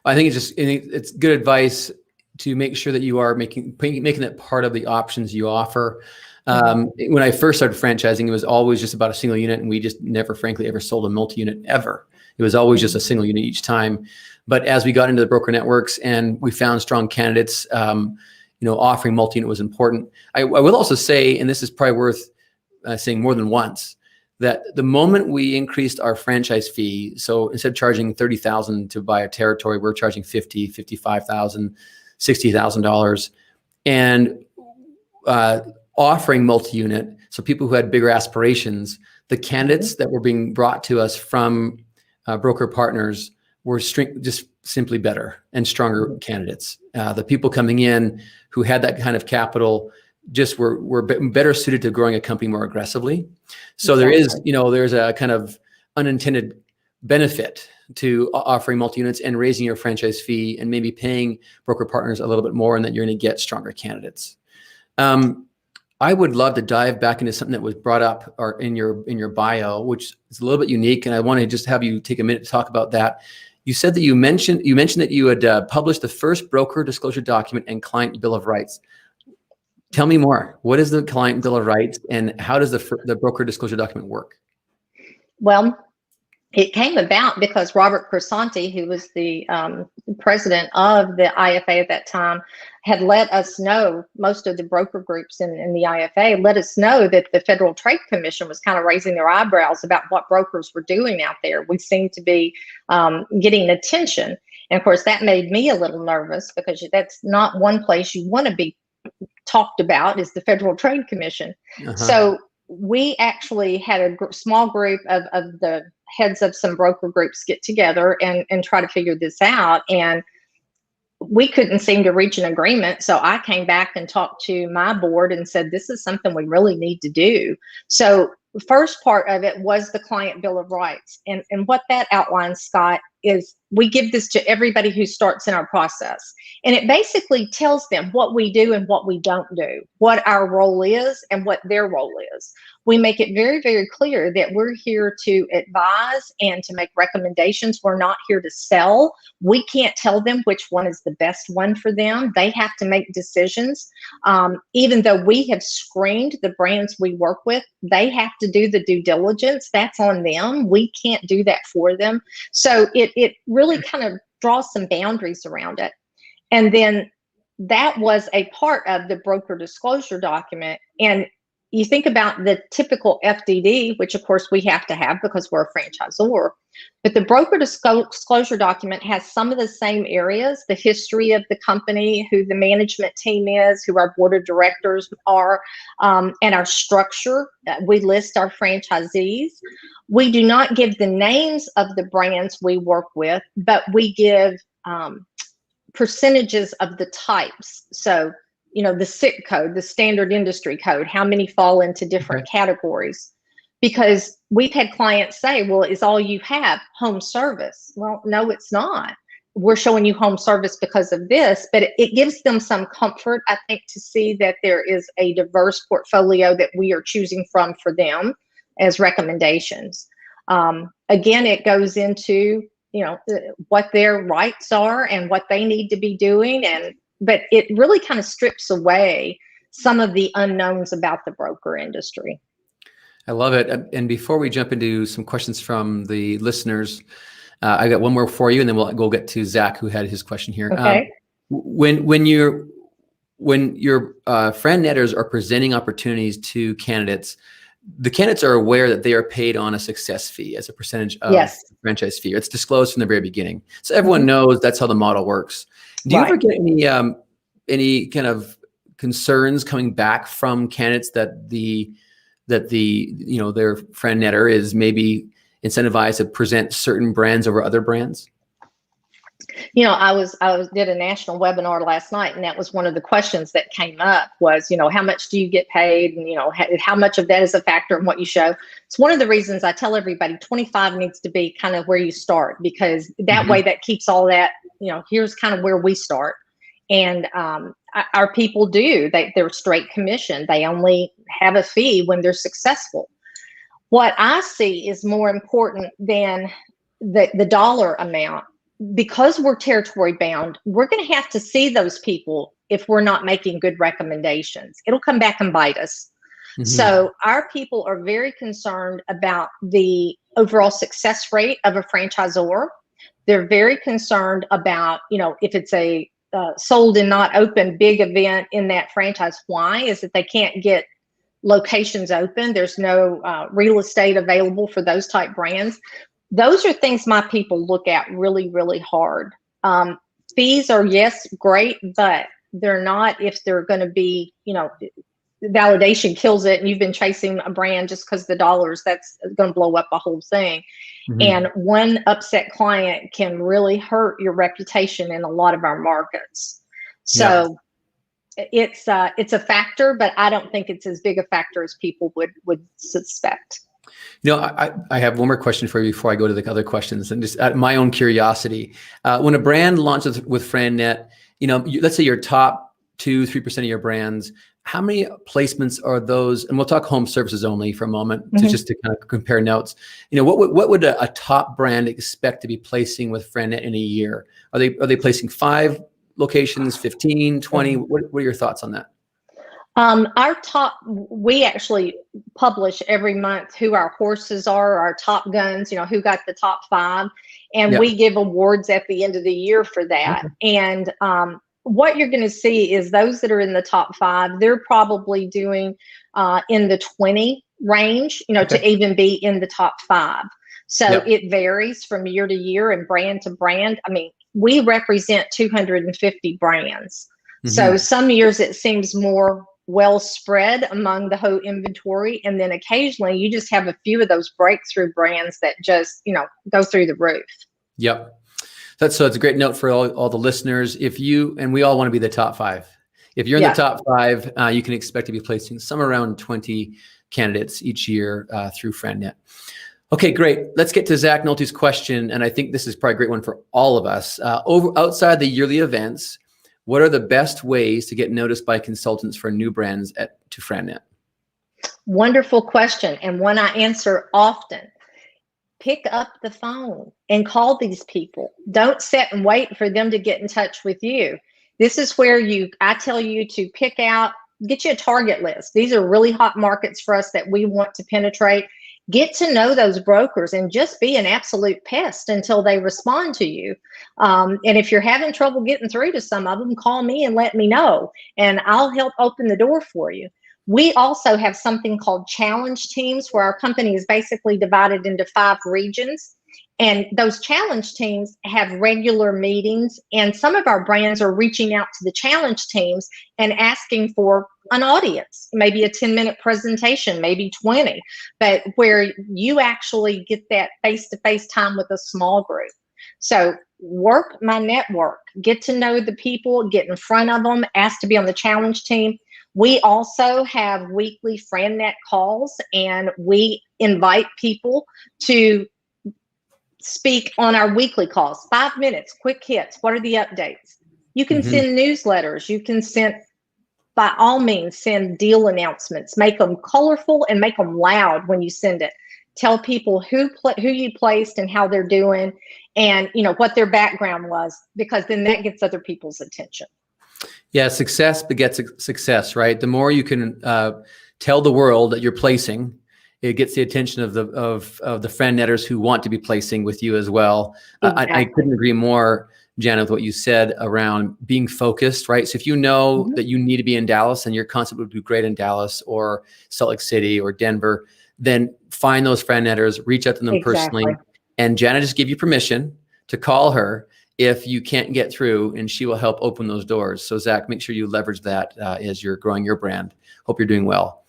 I think it's good advice to make sure that you are making that part of the options you offer. When I first started franchising, it was always just about a single unit, and we just never, frankly, ever sold a multi-unit ever. It was always just a single unit each time. But as we got into the broker networks and we found strong candidates, offering multi-unit was important. I will also say, and this is probably worth saying more than once, that the moment we increased our franchise fee, so instead of charging $30,000 to buy a territory, we're charging $50,000, $55,000, $60,000, and offering multi-unit. So people who had bigger aspirations, the candidates that were being brought to us from broker partners were just simply better and stronger candidates. The people coming in who had that kind of capital just were better suited to growing a company more aggressively. So Exactly. there's a kind of unintended benefit to offering multi-units and raising your franchise fee and maybe paying broker partners a little bit more, and that you're going to get stronger candidates. I would love to dive back into something that was brought up or in your bio, which is a little bit unique, and I want to just have you take a minute to talk about that. You said that you mentioned that you had published the first broker disclosure document and client bill of rights. Tell me more. What is the client bill of rights, and how does the broker disclosure document work? Well, it came about because Robert Crisanti, who was the president of the IFA at that time, had let us know, most of the broker groups in the IFA let us know that the Federal Trade Commission was kind of raising their eyebrows about what brokers were doing out there. We seemed to be getting attention. And of course, that made me a little nervous, because that's not one place you want to be talked about, is the Federal Trade Commission. So we actually had a small group of the heads of some broker groups get together and try to figure this out. And we couldn't seem to reach an agreement. So I came back and talked to my board and said, this is something we really need to do. So the first part of it was the client bill of rights. And what that outlines, Scott, is we give this to everybody who starts in our process. And it basically tells them what we do and what we don't do, what our role is and what their role is. We make it very, very clear that we're here to advise and to make recommendations. We're not here to sell. We can't tell them which one is the best one for them. They have to make decisions. Even though we have screened the brands we work with, they have to do the due diligence. That's on them. We can't do that for them. So it it really kind of draws some boundaries around it. And then that was a part of the broker disclosure document. And you think about the typical FDD, which of course we have to have because we're a franchisor, but the broker disclosure document has some of the same areas: the history of the company, who the management team is, who our board of directors are, and our structure. We list our franchisees. We do not give the names of the brands we work with, but we give percentages of the types. So, the SIC code, the standard industry code, how many fall into different categories. Because we've had clients say, well, is all you have home service? Well, no, it's not. We're showing you home service because of this, but it gives them some comfort, I think, to see that there is a diverse portfolio that we are choosing from for them as recommendations. Again, it goes into, what their rights are and what they need to be doing. But it really kind of strips away some of the unknowns about the broker industry. I love it. And before we jump into some questions from the listeners, I got one more for you, and then we'll get to Zach, who had his question here. Okay. When your FranNetters are presenting opportunities to candidates, the candidates are aware that they are paid on a success fee as a percentage of the franchise fee. It's disclosed from the very beginning, so everyone knows that's how the model works. Do you ever get any kind of concerns coming back from candidates that their FranNetter is maybe incentivized to present certain brands over other brands? I did a national webinar last night, and that was one of the questions that came up was, how much do you get paid? And, how much of that is a factor in what you show? It's one of the reasons I tell everybody 25 needs to be kind of where you start, because that way that keeps all that, here's kind of where we start. And our people they're straight commission. They only have a fee when they're successful. What I see is more important than the dollar amount. Because we're territory bound, we're going to have to see those people if we're not making good recommendations. It'll come back and bite us. So our people are very concerned about the overall success rate of a franchisor. They're very concerned about, if it's a sold and not open big event in that franchise, why is it they can't get locations open? There's no real estate available for those type brands. Those are things my people look at really, really hard. Fees are, yes, great, but they're not if they're going to be, validation kills it, and you've been chasing a brand just because the dollars, that's going to blow up the whole thing. And one upset client can really hurt your reputation in a lot of our markets. So it's a factor, but I don't think it's as big a factor as people would suspect. I have one more question for you before I go to the other questions, and just out of my own curiosity, when a brand launches with FranNet, let's say your top 2-3% of your brands, how many placements are those? And we'll talk home services only for a moment, just to kind of compare notes. What would a top brand expect to be placing with FranNet in a year? Are they placing 5 locations, 15, 20? What are your thoughts on that? We actually publish every month who our horses are, our top guns, who got the top 5, and we give awards at the end of the year for that. And what you're going to see is those that are in the top 5, they're probably doing in the 20 range, to even be in the top 5. So it varies from year to year and brand to brand. I mean, we represent 250 brands. So some years it seems more well spread among the whole inventory, and then occasionally you just have a few of those breakthrough brands that just go through the roof. So it's a great note for all the listeners. And we all want to be the top 5. If you're in the top 5, you can expect to be placing somewhere around 20 candidates each year through FranNet. Okay, great. Let's get to Zach Nolte's question, and I think this is probably a great one for all of us. Outside the yearly events, what are the best ways to get noticed by consultants for new brands to FranNet? Wonderful question, and one I answer often. Pick up the phone and call these people. Don't sit and wait for them to get in touch with you. This is where I tell you to get you a target list. These are really hot markets for us that we want to penetrate. Get to know those brokers and just be an absolute pest until they respond to you. And if you're having trouble getting through to some of them, call me and let me know, and I'll help open the door for you. We also have something called challenge teams, where our company is basically divided into 5 regions. And those challenge teams have regular meetings, and some of our brands are reaching out to the challenge teams and asking for an audience, maybe a 10-minute presentation, maybe 20, but where you actually get that face-to-face time with a small group. So work my network, get to know the people, get in front of them, ask to be on the challenge team. We also have weekly FranNet calls, and we invite people to speak on our weekly calls. 5 minutes, quick hits. What are the updates? You can send newsletters. You can send, by all means, send deal announcements. Make them colorful and make them loud when you send it. Tell people who you placed and how they're doing, and what their background was, because then that gets other people's attention. Yeah, success begets success, right? The more you can tell the world that you're placing, it gets the attention of the FranNetters who want to be placing with you as well. Exactly. I couldn't agree more, Jana, with what you said around being focused, right? So if you know that you need to be in Dallas and your concept would do great in Dallas or Salt Lake City or Denver, then find those FranNetters, reach out to them personally. And Jana just give you permission to call her if you can't get through, and she will help open those doors. So Zach, make sure you leverage that as you're growing your brand. Hope you're doing well.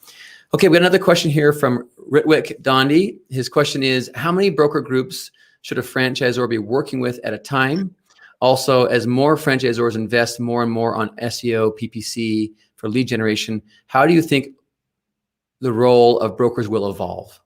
Okay, we got another question here from Ritwick Dondi. His question is, how many broker groups should a franchisor be working with at a time? Also, as more franchisors invest more and more on SEO, PPC for lead generation, how do you think the role of brokers will evolve?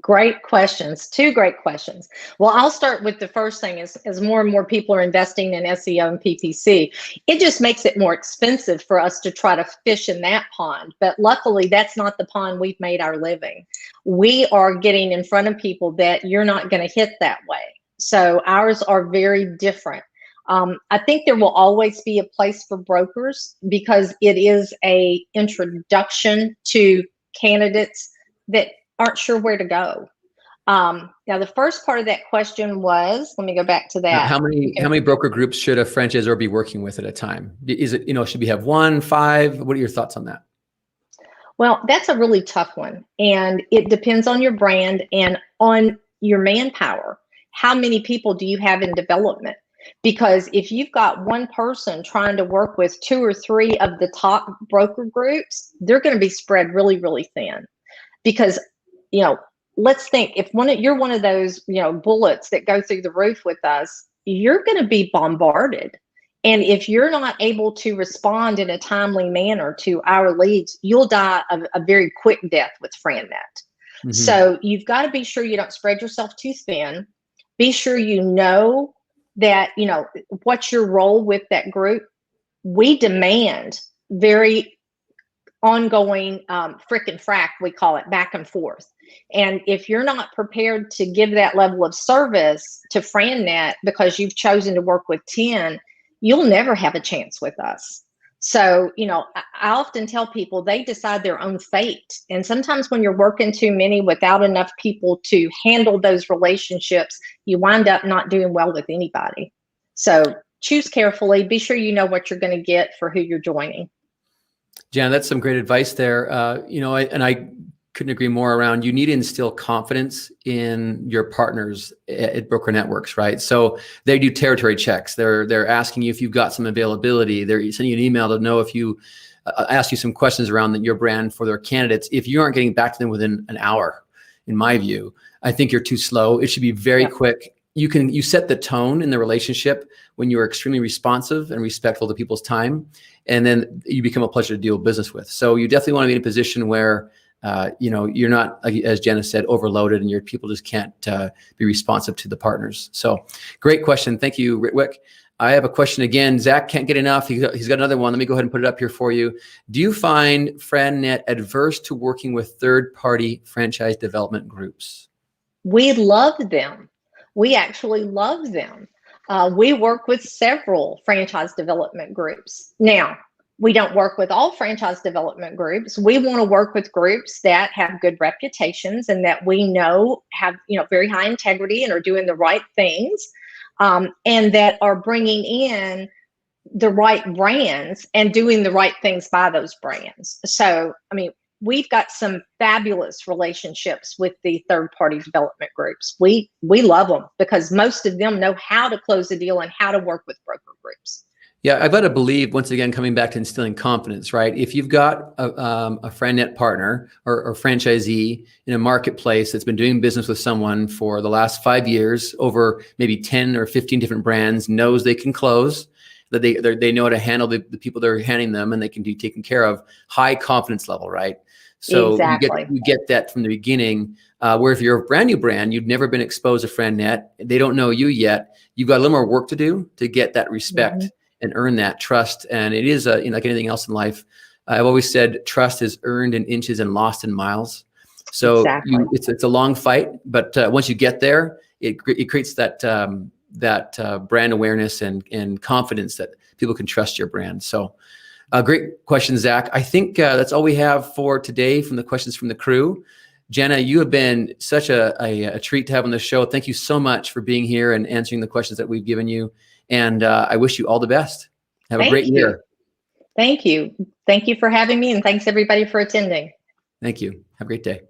Great questions. 2 great questions. Well, I'll start with the first thing. As more and more people are investing in SEO and PPC, it just makes it more expensive for us to try to fish in that pond. But luckily, that's not the pond we've made our living. We are getting in front of people that you're not going to hit that way. So ours are very different. I think there will always be a place for brokers, because it is an introduction to candidates that aren't sure where to go. Now, the first part of that question was, let me go back to that. How many broker groups should a franchisor be working with at a time? Is it, should we have 1, 5? What are your thoughts on that? Well, that's a really tough one. And it depends on your brand and on your manpower. How many people do you have in development? Because if you've got one person trying to work with 2 or 3 of the top broker groups, they're going to be spread really, really thin. Because let's think, if you're one of those, bullets that go through the roof with us, you're going to be bombarded. And if you're not able to respond in a timely manner to our leads, you'll die a very quick death with FranNet. So you've got to be sure you don't spread yourself too thin. Be sure you know that, what's your role with that group. We demand very ongoing frick and frack, we call it, back and forth. And if you're not prepared to give that level of service to FranNet because you've chosen to work with 10, you'll never have a chance with us. So, I often tell people they decide their own fate. And sometimes when you're working too many without enough people to handle those relationships, you wind up not doing well with anybody. So choose carefully, be sure you know what you're going to get for who you're joining. Jan, that's some great advice there. I couldn't agree more around, you need to instill confidence in your partners at broker networks, right? So they do territory checks. They're asking you if you've got some availability. They're sending you an email to know if you ask you some questions around your brand for their candidates. If you aren't getting back to them within an hour, in my view, I think you're too slow. It should be very quick. You set the tone in the relationship when you're extremely responsive and respectful to people's time, and then you become a pleasure to deal business with. So you definitely want to be in a position where you're not, as Jenna said, overloaded, and your people just can't be responsive to the partners. So great question. Thank you, Ritwick. I have a question again. Zach can't get enough. He's got another one. Let me go ahead and put it up here for you. Do you find FranNet adverse to working with third-party franchise development groups? We love them. We actually love them. We work with several franchise development groups. Now, We don't work with all franchise development groups. We want to work with groups that have good reputations and that we know have, very high integrity and are doing the right things, and that are bringing in the right brands and doing the right things by those brands. So, we've got some fabulous relationships with the third-party development groups. We love them because most of them know how to close a deal and how to work with broker groups. Yeah, I've got to believe, once again, coming back to instilling confidence, right? If you've got a FranNet partner or franchisee in a marketplace that's been doing business with someone for the last 5 years, over maybe 10 or 15 different brands, knows they can close, that they know how to handle the people they're handing them, and they can be taken care of, high confidence level, right? So exactly. you get that from the beginning, where if you're a brand new brand, you've never been exposed to FranNet, they don't know you yet, you've got a little more work to do to get that respect. Mm-hmm. And earn that trust. And it is like anything else in life. I've always said trust is earned in inches and lost in miles. So exactly. It's a long fight, but once you get there, it creates that brand awareness and confidence that people can trust your brand. So great question, Zach. I think that's all we have for today from the questions from the crew. Jana, you have been such a treat to have on the show. Thank you so much for being here and answering the questions that we've given you. And I wish you all the best. Have a great year. Thank you. Thank you for having me, and thanks everybody for attending. Thank you. Have a great day.